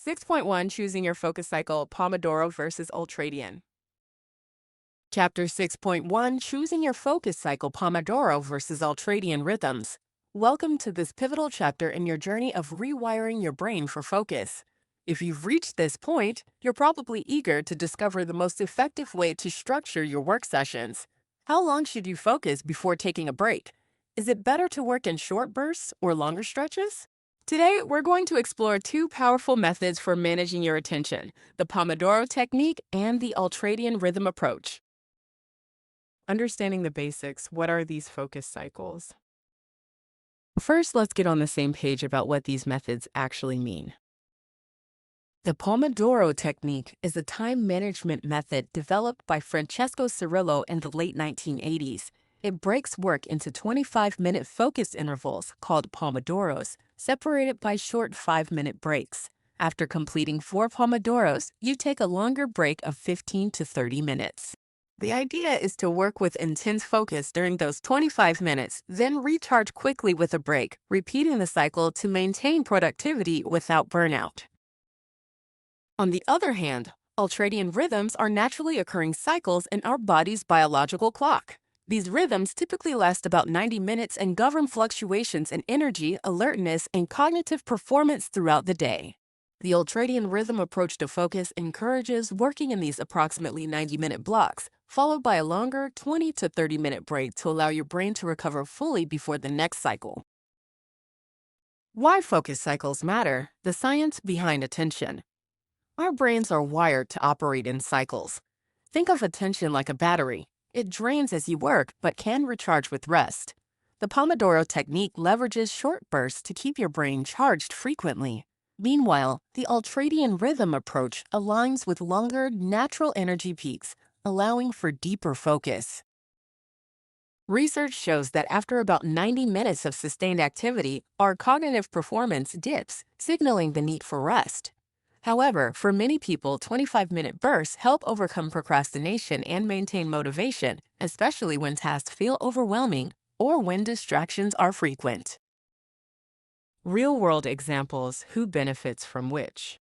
6.1 Choosing Your Focus Cycle, Pomodoro versus Ultradian. Chapter 6.1 Choosing Your Focus Cycle, Pomodoro versus Ultradian Rhythms. Welcome to this pivotal chapter in your journey of rewiring your brain for focus. If you've reached this point, you're probably eager to discover the most effective way to structure your work sessions. How long should you focus before taking a break? Is it better to work in short bursts or longer stretches? Today, we're going to explore two powerful methods for managing your attention, the Pomodoro technique and the Ultradian rhythm approach. Understanding the basics, what are these focus cycles? First, let's get on the same page about what these methods actually mean. The Pomodoro technique is a time management method developed by Francesco Cirillo in the late 1980s. It breaks work into 25-minute focus intervals called Pomodoros, separated by short 5-minute breaks. After completing 4 Pomodoros, you take a longer break of 15 to 30 minutes. The idea is to work with intense focus during those 25 minutes, then recharge quickly with a break, repeating the cycle to maintain productivity without burnout. On the other hand, ultradian rhythms are naturally occurring cycles in our body's biological clock. These rhythms typically last about 90 minutes and govern fluctuations in energy, alertness, and cognitive performance throughout the day. The ultradian rhythm approach to focus encourages working in these approximately 90-minute blocks, followed by a longer 20 to 30-minute break to allow your brain to recover fully before the next cycle. Why focus cycles matter: the science behind attention. Our brains are wired to operate in cycles. Think of attention like a battery. It drains as you work, but can recharge with rest. The Pomodoro technique leverages short bursts to keep your brain charged frequently. Meanwhile, the Ultradian rhythm approach aligns with longer, natural energy peaks, allowing for deeper focus. Research shows that after about 90 minutes of sustained activity, our cognitive performance dips, signaling the need for rest. However, for many people, 25-minute bursts help overcome procrastination and maintain motivation, especially when tasks feel overwhelming or when distractions are frequent. Real-world examples: who benefits from which?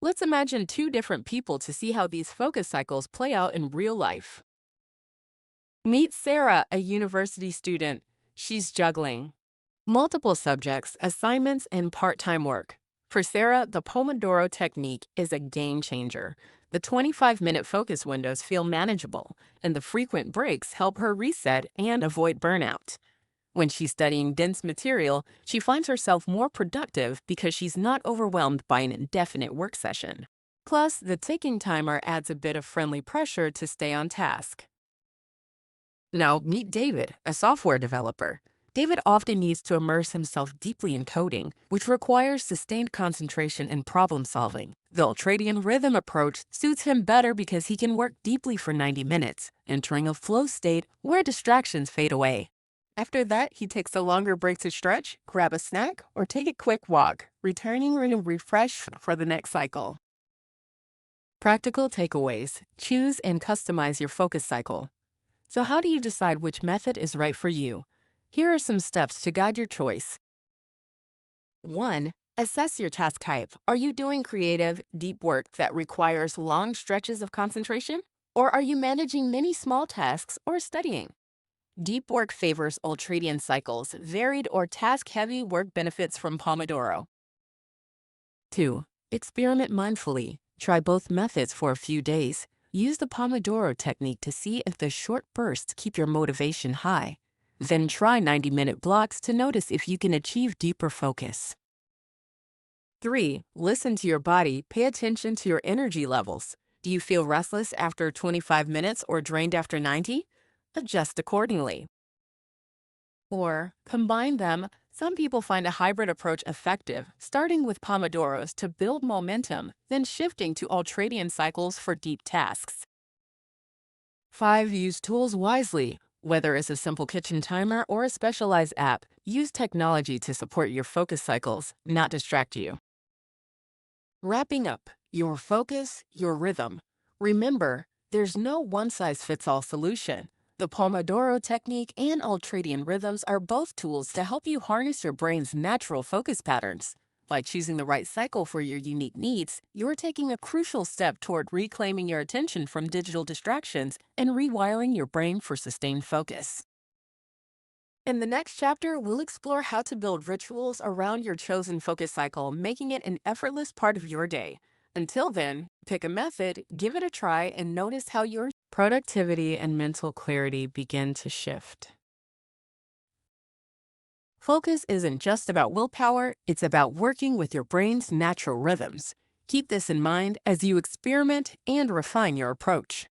Let's imagine two different people to see how these focus cycles play out in real life. Meet Sarah, a university student. She's juggling multiple subjects, assignments, and part-time work. For Sarah, the Pomodoro technique is a game changer. The 25-minute focus windows feel manageable, and the frequent breaks help her reset and avoid burnout. When she's studying dense material, she finds herself more productive because she's not overwhelmed by an indefinite work session. Plus, the ticking timer adds a bit of friendly pressure to stay on task. Now, meet David, a software developer. David often needs to immerse himself deeply in coding, which requires sustained concentration and problem solving. The Ultradian rhythm approach suits him better because he can work deeply for 90 minutes, entering a flow state where distractions fade away. After that, he takes a longer break to stretch, grab a snack, or take a quick walk, returning refreshed for the next cycle. Practical takeaways: choose and customize your focus cycle. So how do you decide which method is right for you? Here are some steps to guide your choice. 1. Assess your task type. Are you doing creative, deep work that requires long stretches of concentration? Or are you managing many small tasks or studying? Deep work favors ultradian cycles. Varied or task-heavy work benefits from Pomodoro. 2. Experiment mindfully. Try both methods for a few days. Use the Pomodoro technique to see if the short bursts keep your motivation high. Then try 90-minute blocks to notice if you can achieve deeper focus. 3. Listen to your body. Pay attention to your energy levels. Do you feel restless after 25 minutes or drained after 90? Adjust accordingly. 4. Combine them. Some people find a hybrid approach effective, starting with Pomodoros to build momentum, then shifting to ultradian cycles for deep tasks. 5. Use tools wisely. Whether it's a simple kitchen timer or a specialized app, use technology to support your focus cycles, not distract you. Wrapping up: your focus, your rhythm. Remember, there's no one-size-fits-all solution. The Pomodoro technique and ultradian rhythms are both tools to help you harness your brain's natural focus patterns. By choosing the right cycle for your unique needs, you're taking a crucial step toward reclaiming your attention from digital distractions and rewiring your brain for sustained focus. In the next chapter, we'll explore how to build rituals around your chosen focus cycle, making it an effortless part of your day. Until then, pick a method, give it a try, and notice how your productivity and mental clarity begin to shift. Focus isn't just about willpower, it's about working with your brain's natural rhythms. Keep this in mind as you experiment and refine your approach.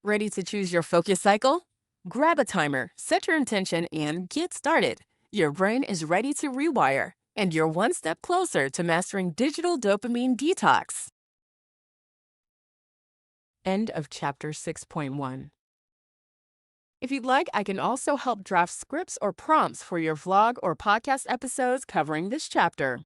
Ready to choose your focus cycle? Grab a timer, set your intention, and get started. Your brain is ready to rewire, and you're one step closer to mastering digital dopamine detox. End of chapter 6.1. If you'd like, I can also help draft scripts or prompts for your vlog or podcast episodes covering this chapter.